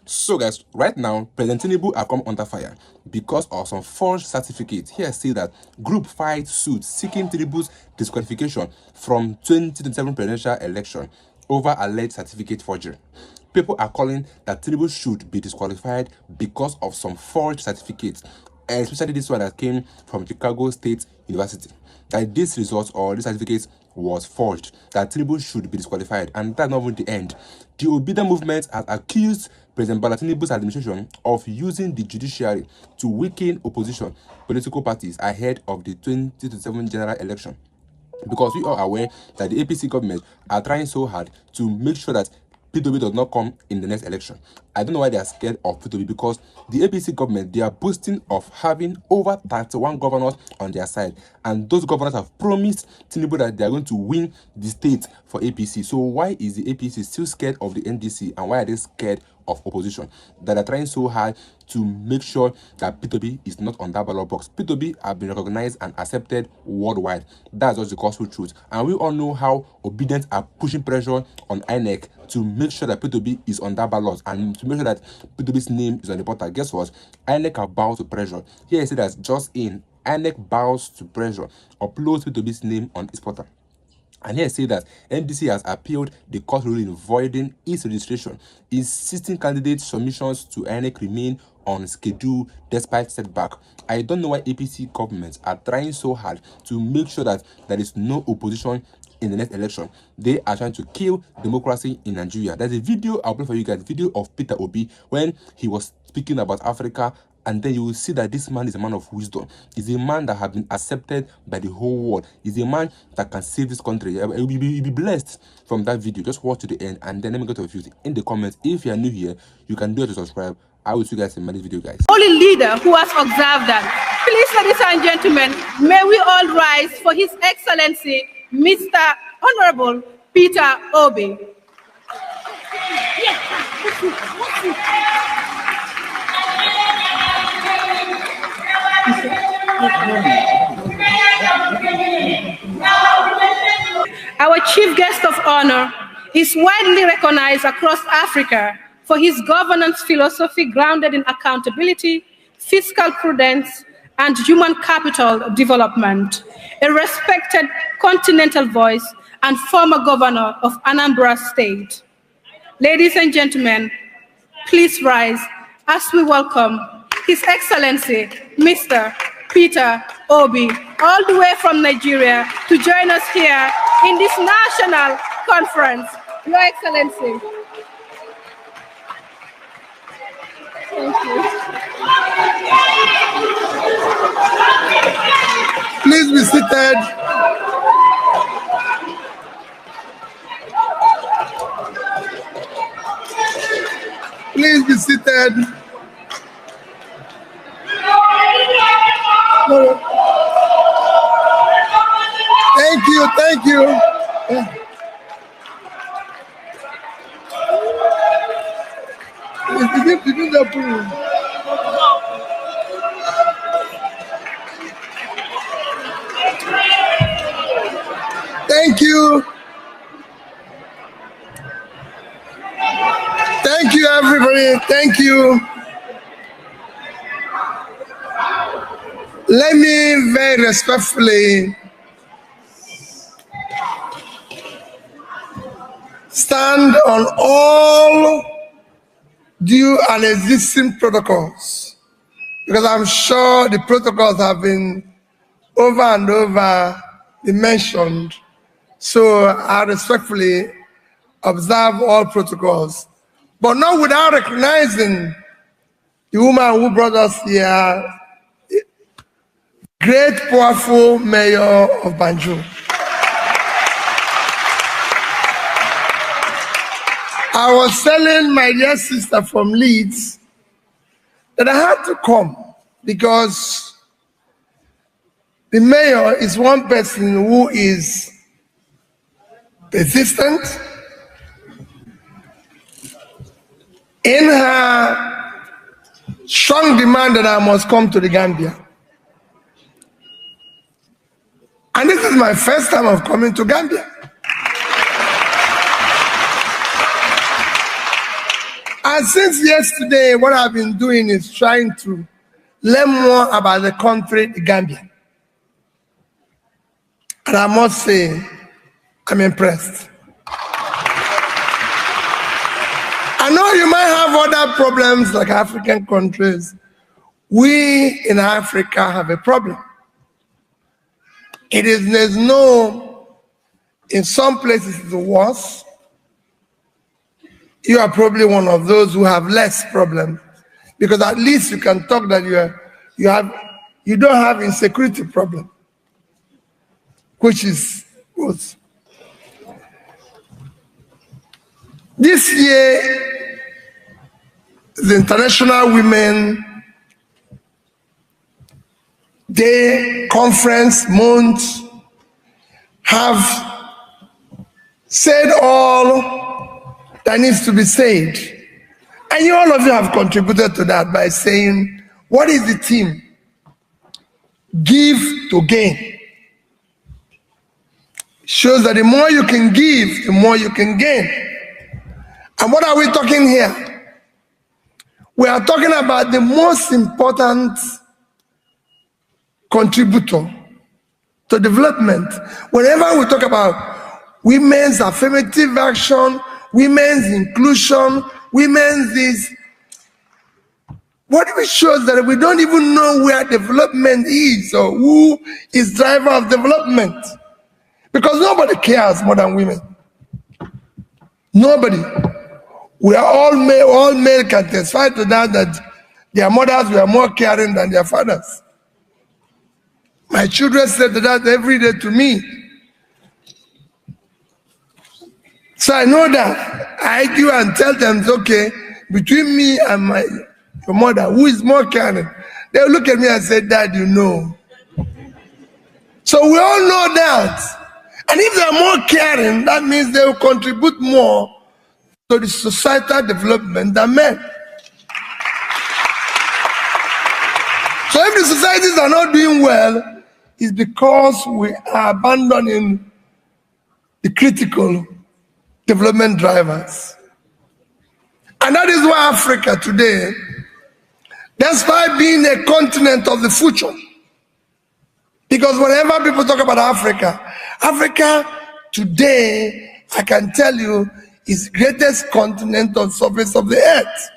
So guys, right now, President Tinubu have come under fire because of some forged certificates. Here say that group filed suit seeking Tinubu's disqualification from 2027 presidential election over alleged certificate forgery. People are calling that Tinubu should be disqualified because of some forged certificates, especially this one that came from Chicago State University. That this result or this certificate was forged, that Tinubu should be disqualified, and that's not even the end. The Obedient movement has accused President Bola Tinubu's administration of using the judiciary to weaken opposition political parties ahead of the 2027 general election. Because we are aware that the APC government are trying so hard to make sure that P2B does not come in the next election. I don't know why they are scared of P2B, because the APC government, they are boasting of having over 31 governors on their side, and those governors have promised Tinubu that they are going to win the state for APC. So why is the APC still scared of the NDC, and why are they scared of opposition? That are trying so hard to make sure that P2B is not on that ballot box. P2B have been recognized and accepted worldwide. That's just the gospel truth. And we all know how Obedient are pushing pressure on INEC to make sure that P2B is on that ballot and to make sure that P2B's name is on the portal. Guess what? INEC are bound to pressure. Here I say that just in, INEC bows to pressure, uploads P2B's name on its portal. And here I say that NDC has appealed the court ruling voiding its registration, insisting candidates' submissions to INEC remain on schedule despite setback. I don't know why APC governments are trying so hard to make sure that there is no opposition in the next election. They are trying to kill democracy in Nigeria. There's a video I'll play for you guys, video of Peter Obi when he was speaking about Africa, and then you will see that this man is a man of wisdom. He's a man that has been accepted by the whole world. He's a man that can save this country. You'll be blessed from that video. Just watch to the end, and then let me go to a few in the comments. If you are new here, you can do it to subscribe. I will see you guys in my next video, guys. Only leader who has observed that. Please, ladies and gentlemen, may we all rise for His Excellency, Mr. Honorable Peter Obi. Our chief guest of honor is widely recognized across Africa for his governance philosophy grounded in accountability, fiscal prudence, and human capital development. A respected continental voice and former governor of Anambra State. Ladies and gentlemen, please rise as we welcome His Excellency, Mr. Peter Obi, all the way from Nigeria, to join us here in this national conference. Your Excellency. Thank you. Please be seated. Please be seated. Thank you, thank you. Thank you. Thank you, everybody. Thank you. Let me very respectfully stand on all due and existing protocols, because I'm sure the protocols have been over and over mentioned. So I respectfully observe all protocols, but not without recognizing the woman who brought us here, great, powerful mayor of Banjul. I was telling my dear sister from Leeds that I had to come because the mayor is one person who is persistent in her strong demand that I must come to the Gambia. And this is my first time of coming to Gambia. And since yesterday, what I've been doing is trying to learn more about the country, the Gambia. And I must say, I'm impressed. I know you might have other problems like African countries. We in Africa have a problem. There's no, in some places it's worse. You are probably one of those who have less problems because at least you can talk that you don't have insecurity problem, which is good. This year, the International Women Day conference month have said all that needs to be said. And all of you have contributed to that by saying, what is the theme? Give to gain. Shows that the more you can give, the more you can gain. And what are we talking here? We are talking about the most important contributor to development. Whenever we talk about women's affirmative action, women's inclusion, women's this, what it shows that we don't even know where development is or who is driver of development. Because nobody cares more than women. Nobody. We are all male can testify to that their mothers were more caring than their fathers. My children said that every day to me. So I know that. I argue and tell them, it's okay, between me and your mother, who is more caring? They'll look at me and say, Dad, you know. So we all know that. And if they're more caring, that means they will contribute more to the societal development than men. So if the societies are not doing well, it's because we are abandoning the critical development drivers. And that is why Africa today, despite being a continent of the future, because whenever people talk about Africa, Africa today, I can tell you, is the greatest continent on the surface of the earth.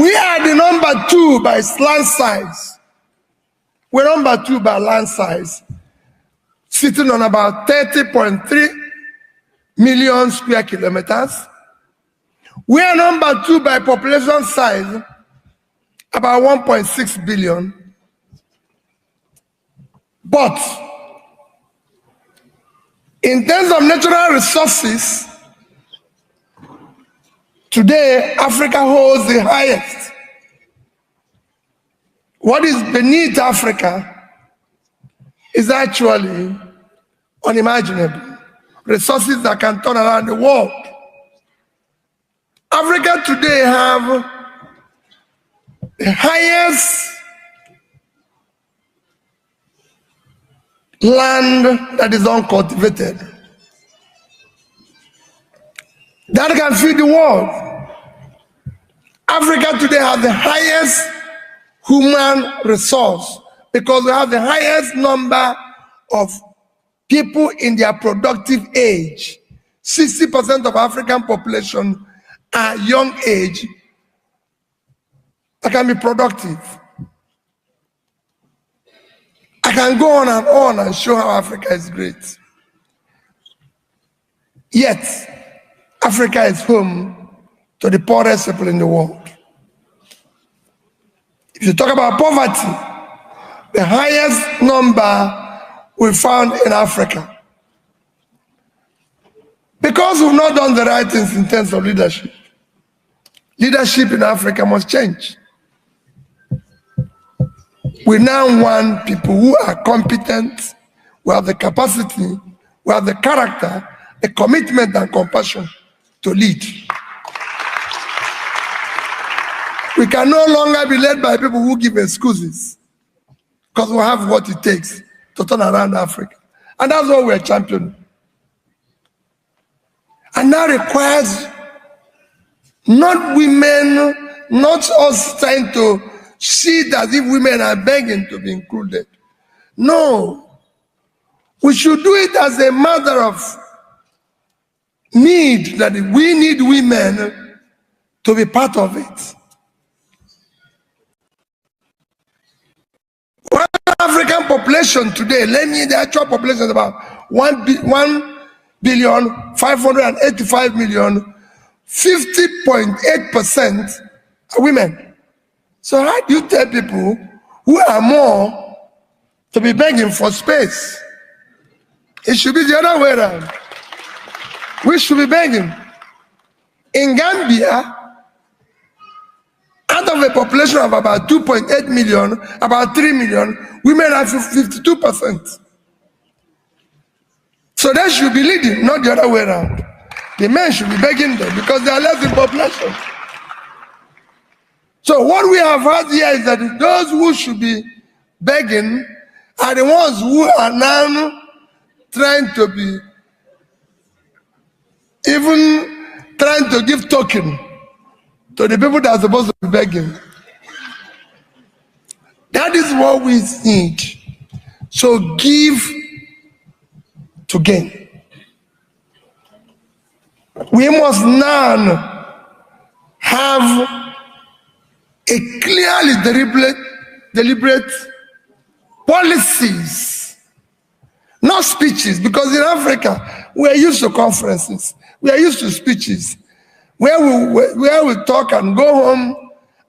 We are the number 2 by land size. We're number 2 by land size, sitting on about 30.3 million square kilometers. We are number 2 by population size, about 1.6 billion. But in terms of natural resources, today Africa holds the highest. What is beneath Africa is actually unimaginable. Resources that can turn around the world. Africa today have the highest land that is uncultivated. That can feed the world. Africa today has the highest human resource because we have the highest number of people in their productive age. 60% of African population are young age that can be productive. I can go on and show how Africa is great. Yet, Africa is home to the poorest people in the world. If you talk about poverty, the highest number we found in Africa. Because we've not done the right things in terms of leadership. Leadership in Africa must change. We now want people who are competent, who have the capacity, who have the character, the commitment and compassion to lead. We can no longer be led by people who give excuses because we have what it takes to turn around Africa. And that's what we're championing. And that requires Not women, not us trying to see it as if women are begging to be included. No. We should do it as a matter of need, that we need women to be part of it. One African population today, the actual population is about 1,585,000,000, 50.8% are women. So how do you tell people who are more to be begging for space? It should be the other way around. We should be begging. In Gambia, out of a population of about 2.8 million, about 3 million, women are 52%. So they should be leading, not the other way around. The men should be begging them because they are less in population. So what we have had here is that those who should be begging are the ones who are now trying to be, even trying to give token to the people that are supposed to be begging. That is what we need. So give to gain. We must now have a clearly deliberate policies, not speeches, because in Africa we are used to conferences, we are used to speeches, where we talk and go home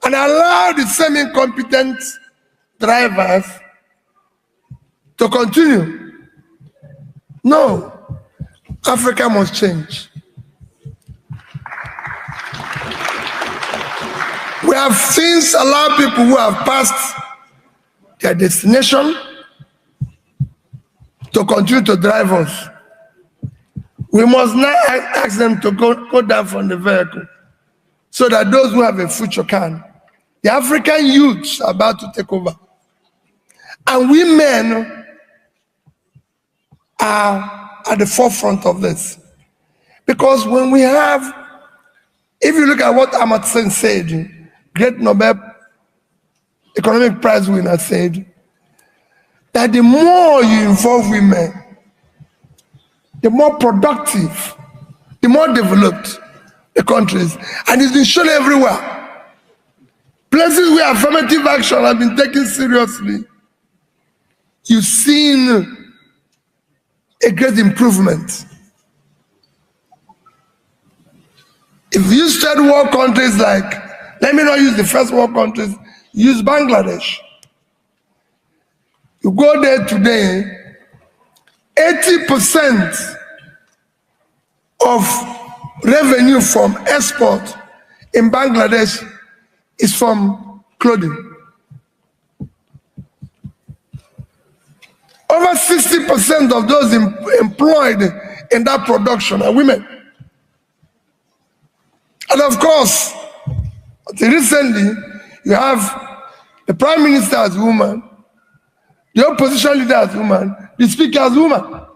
and allow the same incompetent drivers to continue. No, Africa must change. We have since allowed people who have passed their destination to continue to drive us. We must now ask them to go down from the vehicle so that those who have a future can. The African youths are about to take over. And women are at the forefront of this. Because when we have, if you look at what Amartya Sen said, great Nobel Economic Prize winner said, that the more you involve women, the more productive, the more developed the countries. And it's been shown everywhere. Places where affirmative action has been taken seriously, you've seen a great improvement. If you study world countries like, let me not use the first world countries, use Bangladesh. You go there today, 80% of revenue from export in Bangladesh is from clothing. Over 60% of those employed in that production are women. And of course, recently, you have the Prime Minister as a woman, the opposition leader as a woman, the speaker as a woman.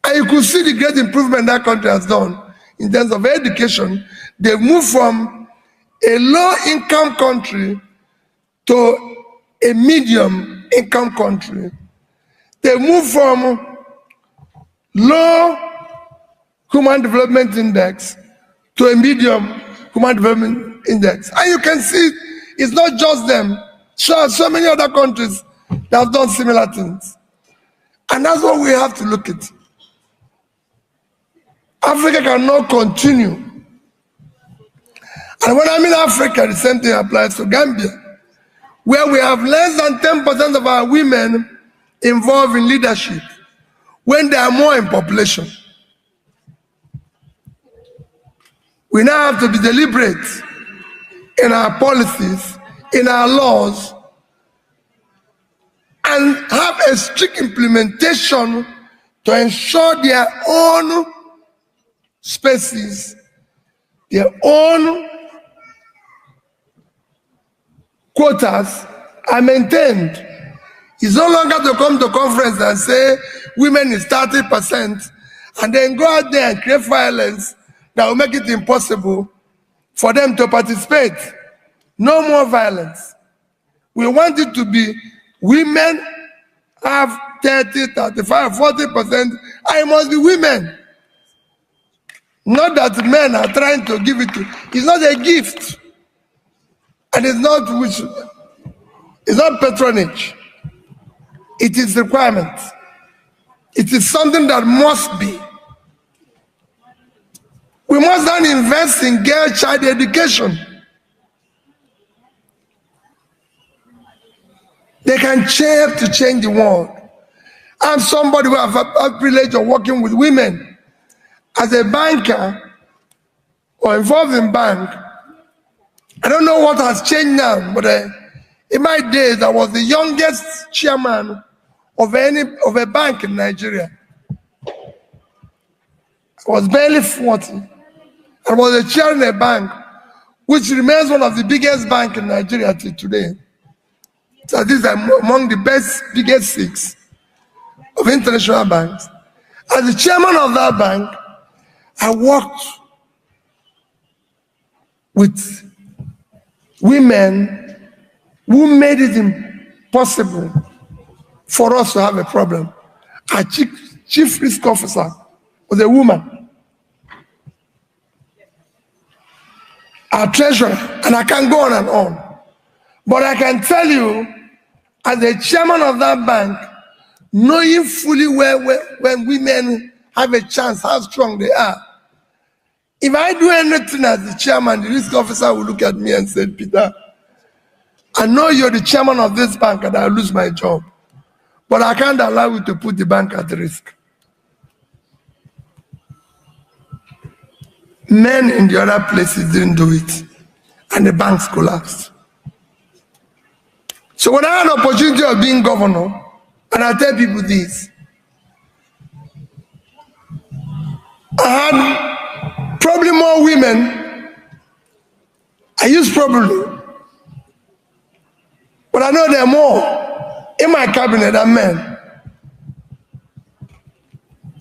And you could see the great improvement that country has done in terms of education. They've moved from a low-income country to a medium-income country. They moved from low human development index to a medium human development index. And you can see it's not just them. So many other countries that have done similar things. And that's what we have to look at. Africa cannot continue. And when I mean Africa, the same thing applies to Gambia, where we have less than 10% of our women involved in leadership, when they are more in population. We now have to be deliberate in our policies, in our laws, and have a strict implementation to ensure their own spaces, their own quotas are maintained. It's no longer to come to conference and say women is 30% and then go out there and create violence that will make it impossible for them to participate. No more violence. We want it to be women have 30, 35, 40%, and it must be women. Not that men are trying to give it to. It's not a gift. And it's not patronage. It is requirement. It is something that must be. We must not invest in girl child education. They can help to change the world. I'm somebody who has a privilege of working with women as a banker or involved in bank. I don't know what has changed now, but in my days, I was the youngest chairman of a bank in Nigeria. I was barely 40. I was a chair in a bank, which remains one of the biggest banks in Nigeria till today. So these are among the biggest 6 of international banks. As the chairman of that bank, I worked with women who made it impossible for us to have a problem. Our chief risk officer was a woman. Our treasurer, and I can go on and on. But I can tell you, as the chairman of that bank, knowing fully well when women have a chance, how strong they are, if I do anything as the chairman, the risk officer will look at me and say, Peter, I know you're the chairman of this bank and I'll lose my job, but I can't allow you to put the bank at risk. Men in the other places didn't do it, and the banks collapsed. So when I had an opportunity of being governor, and I tell people this, I had probably more women. I use probably, but I know there are more in my cabinet than men.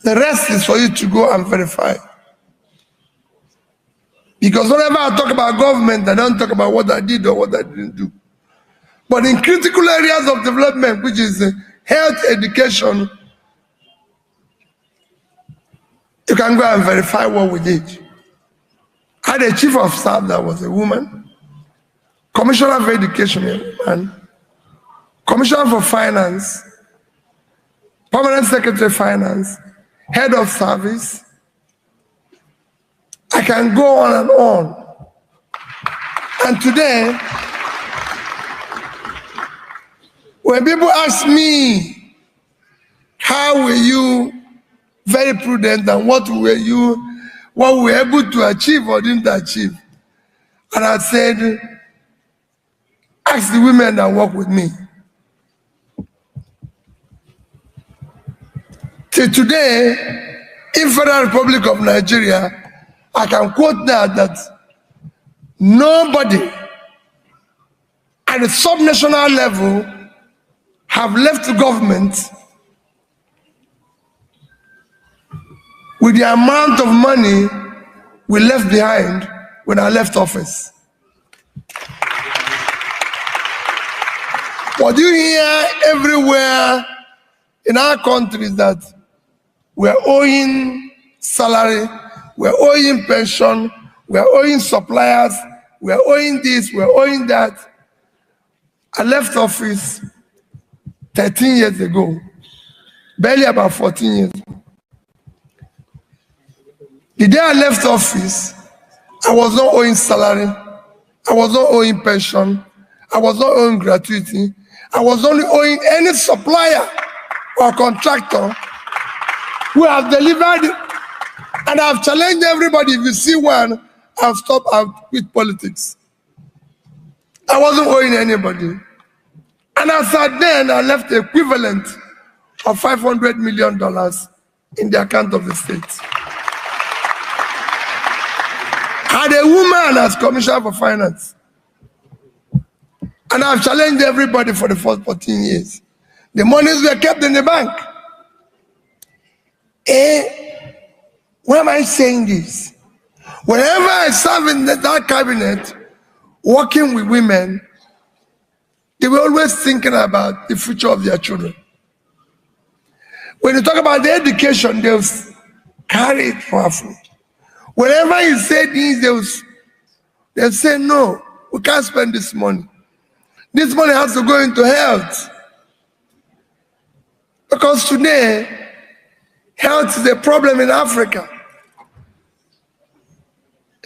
The rest is for you to go and verify. Because whenever I talk about government, I don't talk about what I did or what I didn't do. But in critical areas of development, which is health, education, you can go and verify what we did. I had a chief of staff that was a woman, commissioner for education, a woman, commissioner for finance, permanent secretary of finance, head of service. I can go on and on. And today, when people ask me, how were you very prudent and what were you able to achieve or didn't achieve? And I said, ask the women that work with me. Till today, in Federal Republic of Nigeria, I can quote that nobody at the subnational level have left the government with the amount of money we left behind when I left office. What you hear everywhere in our country is that we're owing salary, we're owing pension, we're owing suppliers, we're owing this, we're owing that. I left office 13 years ago, barely about 14 years ago. The day I left office, I was not owing salary, I was not owing pension, I was not owing gratuity, I was only owing any supplier or contractor who have delivered, and I've challenged everybody. If you see one, I'll stop with politics. I wasn't owing anybody. And as at then, I left the equivalent of $500 million in the account of the state. I had a woman as commissioner for finance. And I've challenged everybody for the first 14 years. The monies were kept in the bank. Why am I saying this? Whenever I serve in that cabinet, working with women, they were always thinking about the future of their children. When you talk about their education, they'll carry it powerfully. Whenever you say things, they'll say, no, we can't spend this money. This money has to go into health. Because today, health is a problem in Africa.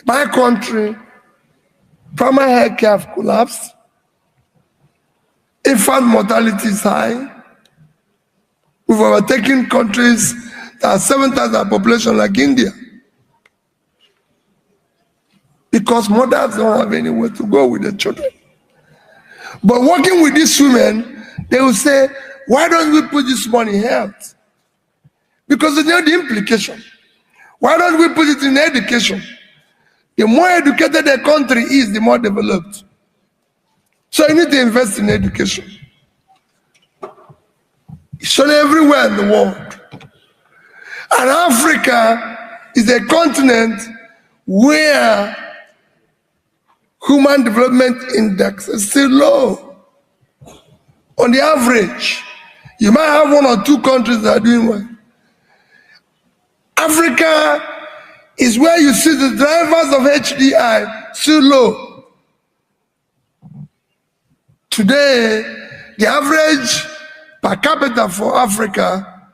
My country, primary health care have collapsed. Infant mortality is high. We've overtaken countries that are 7 times our population, like India. Because mothers don't have anywhere to go with their children. But working with these women, they will say, why don't we put this money in health? Because they know the implication. Why don't we put it in education? The more educated a country is, the more developed. So you need to invest in education. It's shown everywhere in the world. And Africa is a continent where human development index is still low. On the average, you might have 1 or 2 countries that are doing well. Africa is where you see the drivers of HDI still low. Today, the average per capita for Africa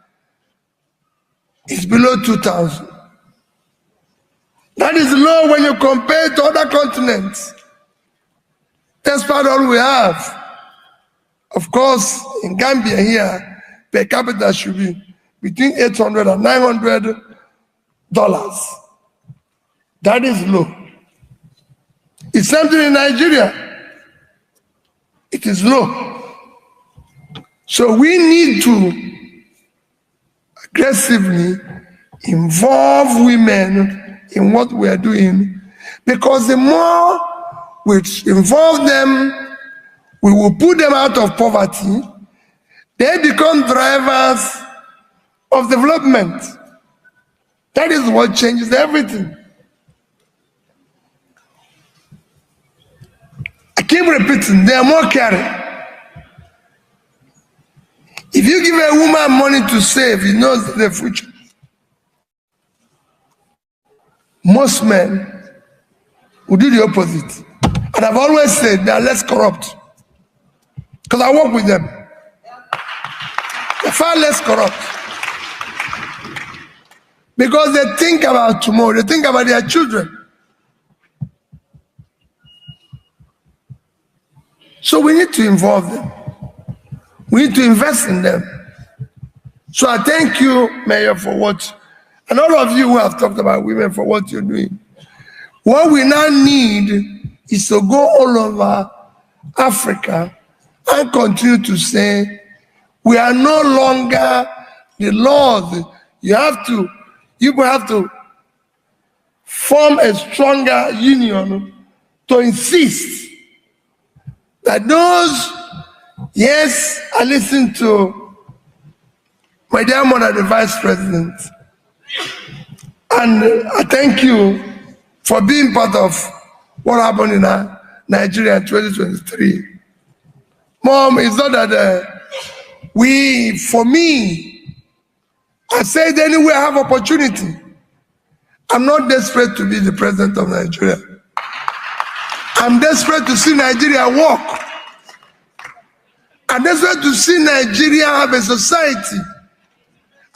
is below 2,000. That is low when you compare to other continents. That's about all we have. Of course, in Gambia here, per capita should be between $800 and $900. That is low. It's something in Nigeria. It is low. So we need to aggressively involve women in what we are doing, because the more we involve them, we will put them out of poverty. They become drivers of development. That is what changes everything. I keep repeating, they are more caring. If you give a woman money to save, he knows the future. Most men will do the opposite. And I've always said they are less corrupt. Because I work with them. They're far less corrupt. Because they think about tomorrow, they think about their children. So we need to involve them. We need to invest in them. So I thank you, Mayor, for what, and all of you who have talked about women, for what you're doing. What we now need is to go all over Africa and continue to say, we are no longer the laws. You have to form a stronger union to insist that those, yes, I listen to my dear mother, the Vice President, and I thank you for being part of what happened in Nigeria in 2023. Mom, it's not that for me, I said anywhere I have opportunity. I'm not desperate to be the president of Nigeria. I'm desperate to see Nigeria walk. I'm desperate to see Nigeria have a society.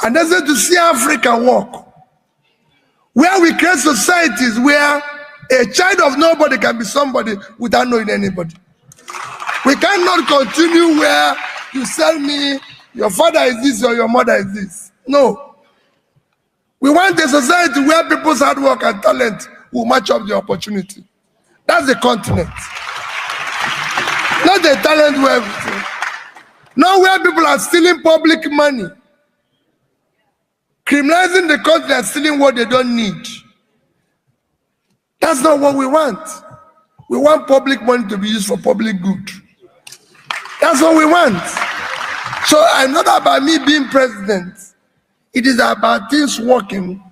I'm desperate to see Africa walk. Where we create societies where a child of nobody can be somebody without knowing anybody. We cannot continue where you tell me your father is this or your mother is this. No. We want a society where people's hard work and talent will match up the opportunity. That's the continent. Not the talent where everything. Not where people are stealing public money. Criminalizing the country and stealing what they don't need. That's not what we want. We want public money to be used for public good. That's what we want. So it's not about me being president. It is about things working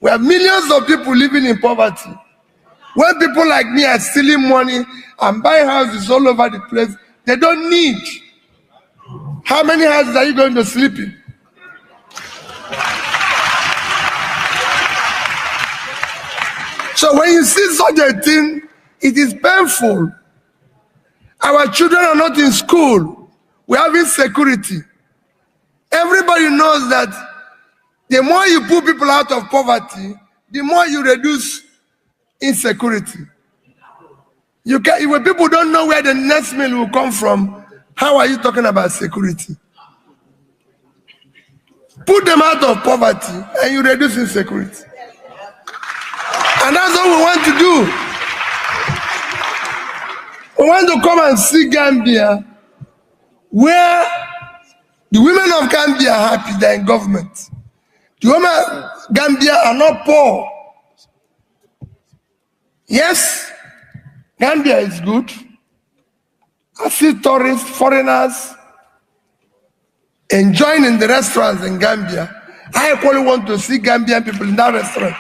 We have millions of people living in poverty. When people like me are stealing money and buying houses all over the place, they don't need. How many houses are you going to sleep in? So when you see such a thing, it is painful. Our children are not in school. We have insecurity. Everybody knows that the more you pull people out of poverty, the more you reduce insecurity. When people don't know where the next meal will come from, how are you talking about security? Put them out of poverty and you reduce insecurity. And that's what we want to do. We want to come and see Gambia, where the women of Gambia are happy, they're in government. The women of Gambia are not poor. Yes, Gambia is good. I see tourists, foreigners enjoying in the restaurants in Gambia. I equally want to see Gambian people in that restaurant.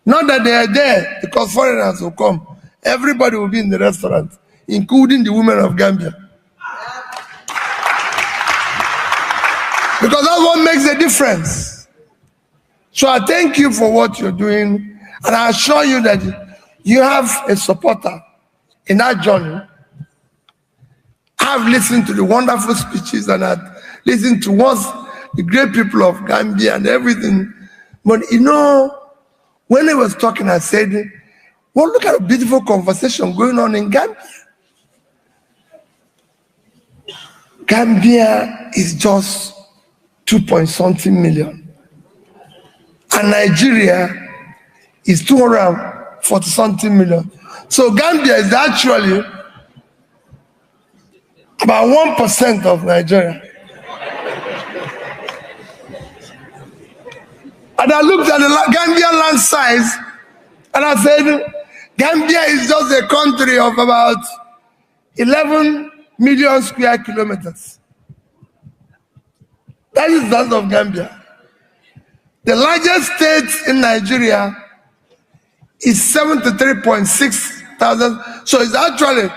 Not that they are there because foreigners will come. Everybody will be in the restaurant, including the women of Gambia. Because that's what makes the difference. So I thank you for what you're doing, and I assure you that you have a supporter in that journey. I've listened to the wonderful speeches and I've listened to what the great people of Gambia and everything. But you know, when I was talking, I said, well, look at a beautiful conversation going on in Gambia. Gambia is just 2-point-something million. And Nigeria is 240-something million. So Gambia is actually about 1% of Nigeria. And I looked at the Gambian land size and I said, Gambia is just a country of about 11 million square kilometers. That is that of Gambia. The largest state in Nigeria is 73.6 thousand. So it's actually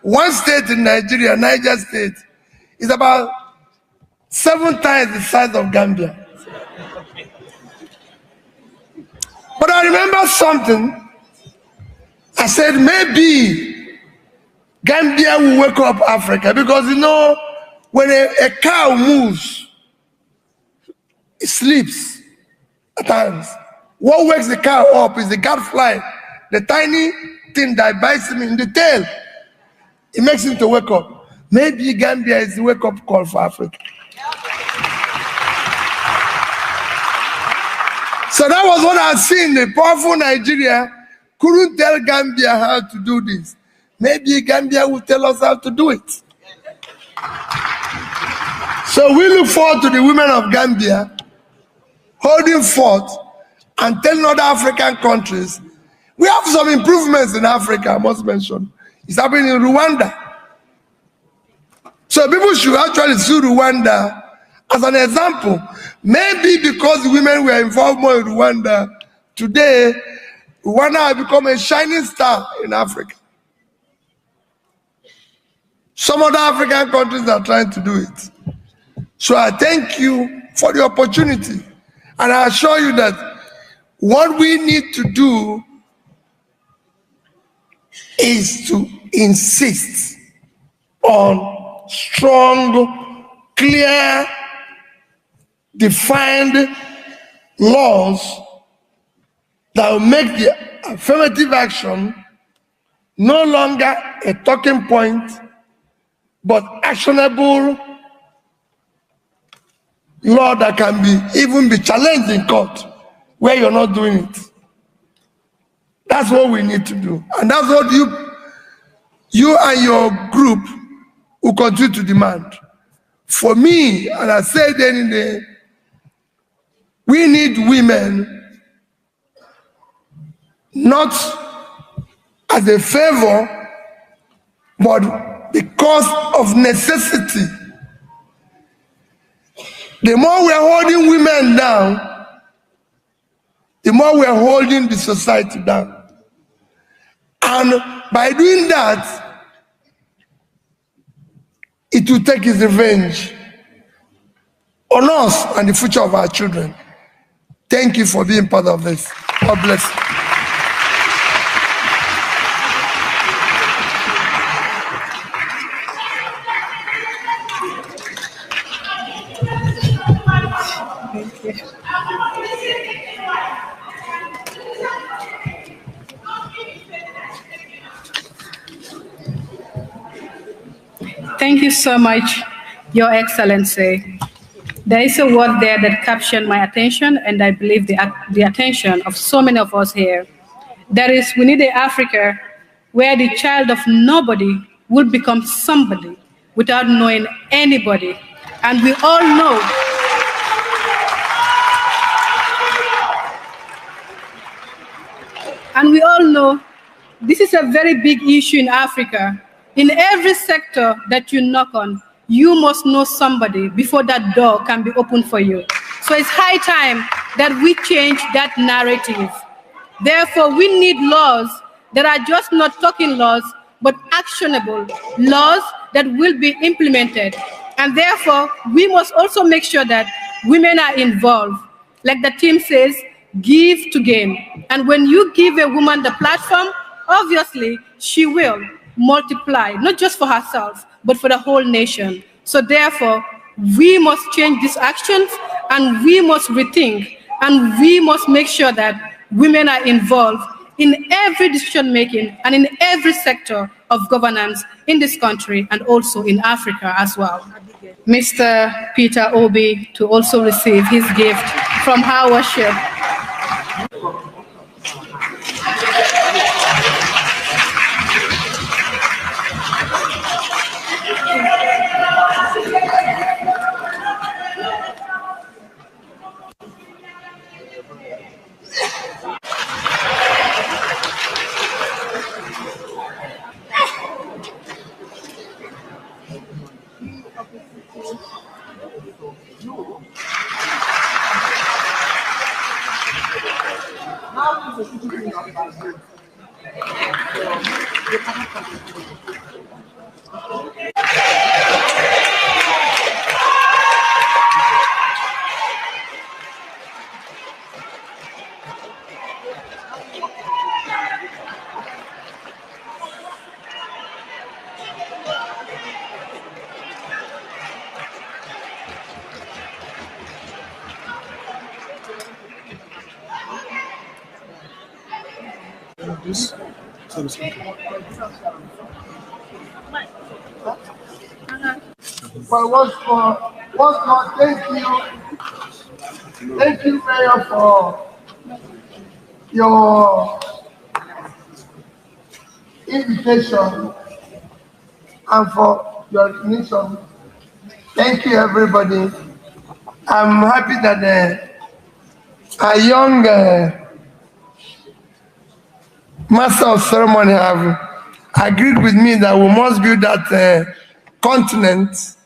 one state in Nigeria, Niger State, is about 7 times the size of Gambia. But I remember something. I said, maybe Gambia will wake up Africa, because you know, when a cow moves, it sleeps at times. What wakes the cow up is the gadfly, the tiny thing that bites him in the tail. It makes him to wake up. Maybe Gambia is the wake-up call for Africa. So that was what I seen. The powerful Nigeria couldn't tell Gambia how to do this. Maybe Gambia will tell us how to do it. So we look forward to the women of Gambia holding forth and telling other African countries. We have some improvements in Africa, I must mention. It's happening in Rwanda. So people should actually see Rwanda as an example. Maybe because the women were involved more in Rwanda, today, Rwanda has become a shining star in Africa. Some other African countries are trying to do it. So I thank you for the opportunity. And I assure you that what we need to do is to insist on strong, clear, defined laws that will make the affirmative action no longer a talking point, but actionable law that can even be challenged in court where you're not doing it. That's what we need to do. And that's what you and your group will continue to demand. For me, and I said then in the, we need women not as a favor, but because of necessity. The more we are holding women down, the more we are holding the society down. And by doing that, it will take its revenge on us and the future of our children. Thank you for being part of this. God bless you. Thank you so much, Your Excellency. There is a word there that captured my attention, and I believe the attention of so many of us here. That is, we need an Africa where the child of nobody will become somebody without knowing anybody. And we all know this is a very big issue in Africa. In every sector that you knock on, you must know somebody before that door can be opened for you. So it's high time that we change that narrative. Therefore, we need laws that are just not talking laws, but actionable laws that will be implemented. And therefore, we must also make sure that women are involved. Like the team says, give to gain. And when you give a woman the platform, obviously she will multiply, not just for herself, but for the whole nation. So therefore, we must change these actions, and we must rethink, and we must make sure that women are involved in every decision making and in every sector of governance in this country and also in Africa as well. Mr. Peter Obi to also receive his gift from our worship. Well, once more, thank you. Thank you, Mayor, for your invitation and for your recognition. Thank you, everybody. I'm happy that a young master of ceremony have agreed with me that we must build that continent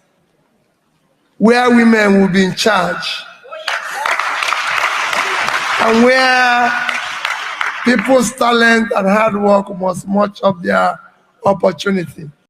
where women will be in charge and where people's talent and hard work must match up their opportunity.